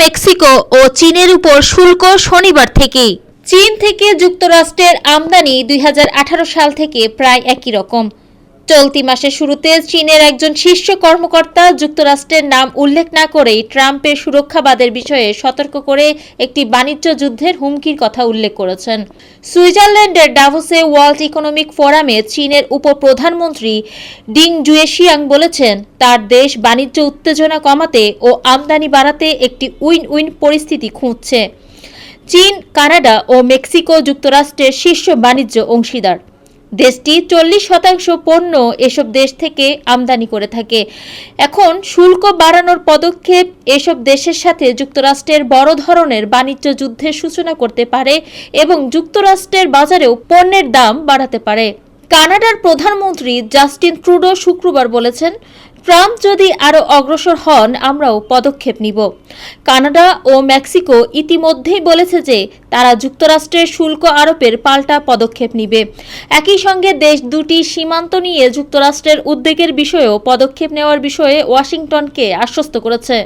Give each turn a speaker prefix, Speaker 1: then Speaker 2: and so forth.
Speaker 1: Mexico ও চীনের উপর শুল্ক শনিবার থেকেই। চীন থেকে যুক্তরাষ্ট্রের আমদানি 2018 সাল থেকে প্রায় একই রকম। চলতি মাসের শুরুতে চীনের একজন শীর্ষ কর্মকর্তা যুক্তরাষ্ট্রের নাম উল্লেখ না করেই ট্রাম্পের সুরক্ষাবাদের বিষয়ে সতর্ক করে একটি বাণিজ্য যুদ্ধের হুমকির কথা উল্লেখ করেছেন। সুইজারল্যান্ডের ডাভোসে ওয়ার্ল্ড ইকোনমিক ফোরামে চীনের উপপ্রধানমন্ত্রী ডিং জুয়েশিয়াং বলেছেন, তার দেশ বাণিজ্য উত্তেজনা কমাতে ও আমদানি বাড়াতে একটি উইন উইন পরিস্থিতি খুঁজছে। চীন, কানাডা ও মেক্সিকো যুক্তরাষ্ট্রের শীর্ষ বাণিজ্য অংশীদার। দেশটি 40% পণ্য এসব দেশ থেকে আমদানি করে থাকে। এখন শুল্ক বাড়ানোর পদক্ষেপ এসব দেশের সাথে যুক্তরাষ্ট্রের বড় ধরনের বাণিজ্য যুদ্ধের সূচনা করতে পারে এবং যুক্তরাষ্ট্রের বাজারেও পণ্যের দাম বাড়াতে পারে। কানাডার প্রধানমন্ত্রী জাস্টিন ট্রুডো শুক্রবার বলেছেন, ট্রাম্প যদি আরও অগ্রসর হন আমরাও পদক্ষেপ নিব। কানাডা ও মেক্সিকো ইতিমধ্যেই বলেছে যে তারা যুক্তরাষ্ট্রের শুল্ক আরোপের পাল্টা পদক্ষেপ নিবে। একই সঙ্গে দেশ দুটি সীমান্ত নিয়ে যুক্তরাষ্ট্রের উদ্বেগের বিষয়েও পদক্ষেপ নেওয়ার বিষয়ে ওয়াশিংটনকে আশ্বস্ত করেছে।